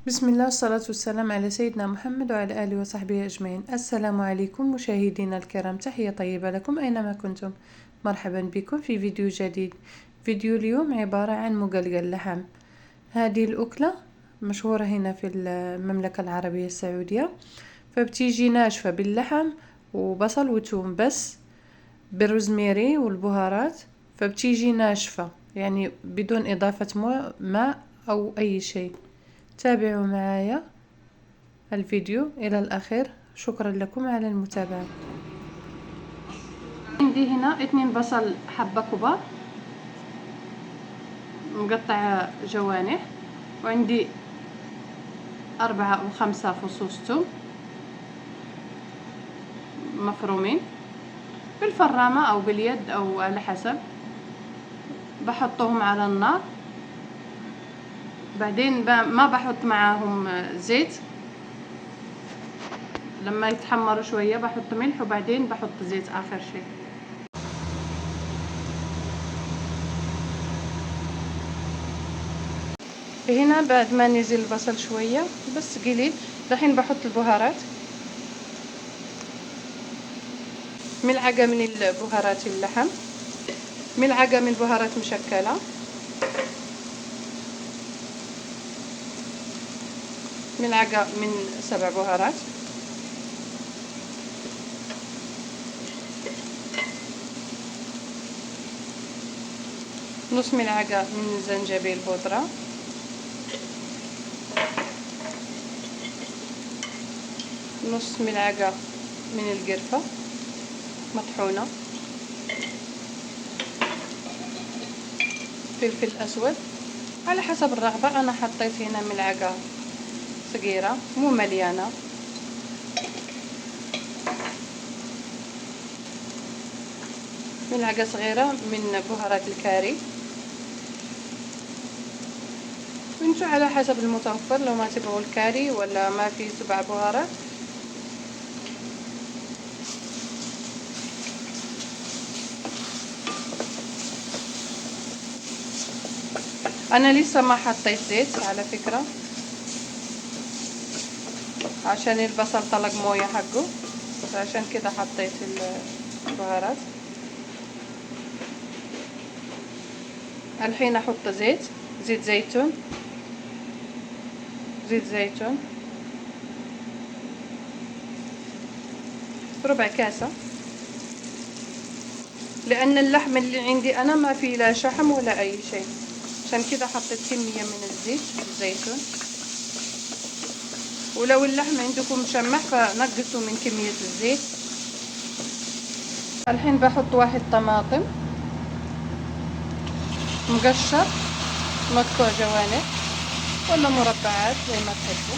بسم الله والصلاة والسلام على سيدنا محمد وعلى آله وصحبه أجمعين. السلام عليكم مشاهدينا الكرام، تحية طيبة لكم أينما كنتم. مرحبا بكم في فيديو جديد. فيديو اليوم عبارة عن مقلقل لحم. هذه الأكلة مشهورة هنا في المملكة العربية السعودية، فبتيجي ناشفة باللحم وبصل وثوم بس، بالروزميري والبهارات، فبتيجي ناشفة يعني بدون إضافة ماء أو أي شيء. تابعوا معايا الفيديو إلى الأخير. شكرا لكم على المتابعة. عندي هنا 2 بصل حبة كبار مقطعة جوانح، وعندي 4 أو 5 فصوص ثوم مفرومين بالفرامة أو باليد أو على حسب. بحطهم على النار، بعدين ما بحط معاهم زيت. لما يتحمروا شوية بحط ملح، وبعدين بحط زيت آخر شيء. هنا بعد ما نزل البصل شوية بس قليل، دحين بحط البهارات. ملعقة من البهارات اللحم، ملعقة من بهارات مشكلة، ملعقة من 7 بهارات، نص ملعقة من زنجبيل بودرة، نص ملعقة من القرفة مطحونة، فلفل أسود على حسب الرغبة. أنا حطيت هنا ملعقة صغيرة مو مليانة، ملعقة صغيرة من بهارات الكاري، وانتو على حسب المتوفر. لو ما تبغوا الكاري ولا ما في 7 بهارات انا لسه ما حطيت زيت على فكرة، عشان البصل طلق مويه حقه، عشان كده حطيت البهارات. الحين احط زيت زيتون، زيت زيتون ربع كاسة، لان اللحم اللي عندي انا ما فيه لا شحم ولا اي شيء، عشان كده حطيت كمية من الزيت الزيتون. ولو اللحم عندكم مشمح فنقصوا من كمية الزيت. الحين بحط 1 طماطم مقشر مقطوع جوانح ولا مربعات زي ما تحبوا.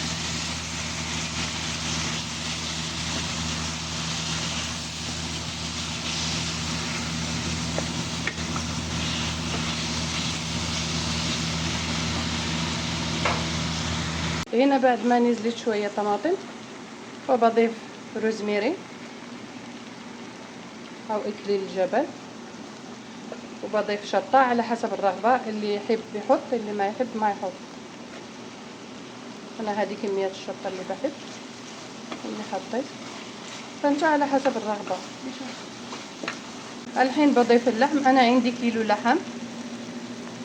هنا بعد ما نزلت شوية طماطم وبضيف روزميري أو إكليل الجبل، وبضيف شطة على حسب الرغبة. اللي يحب يحط، اللي ما يحب ما يحط. أنا هذه كمية الشطة اللي بحب اللي حطيت، فانتوا على حسب الرغبة. الحين بضيف اللحم. أنا عندي كيلو لحم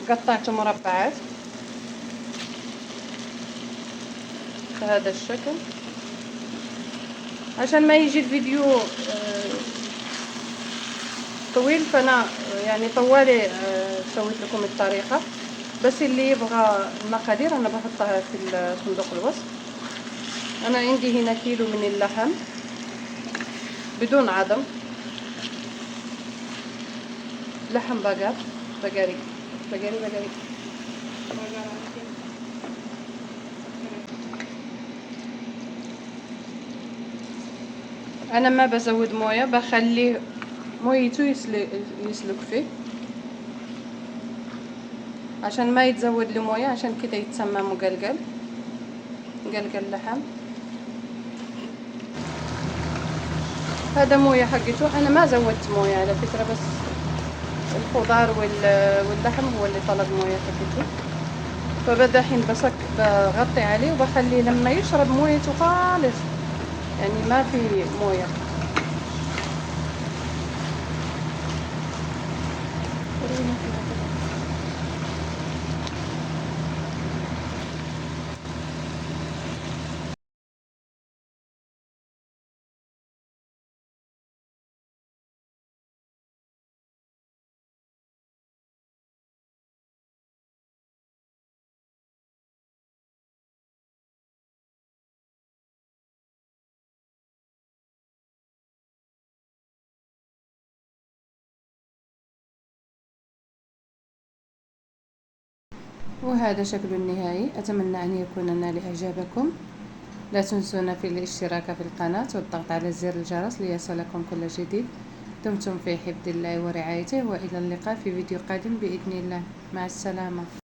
قطعته مربعات بهذا الشكل، عشان ما يجي الفيديو طويل، فانا يعني طوالي سويت لكم الطريقة. بس اللي يبغى المقادير انا بحطها في صندوق الوصف. انا عندي هنا كيلو من اللحم بدون عظم، لحم بقري. انا ما بزود مويه، بخليه مويته يسلك فيه عشان ما يتزود له مويه، عشان كده يتسمى مقلقل لحم. هذا مويه حقته، انا ما زودت مويه على فكره، بس الخضار واللحم هو اللي طلب مويه حقته. فبدا حين بغطي عليه وبخليه لما يشرب مويته خالص، يعني ما في مويه. وهذا شكله النهائي. أتمنى أن يكون نال إعجابكم. لا تنسونا في الاشتراك في القناة والضغط على زر الجرس ليصلكم كل جديد. دمتم في حفظ الله ورعايته، وإلى اللقاء في فيديو قادم بإذن الله. مع السلامة.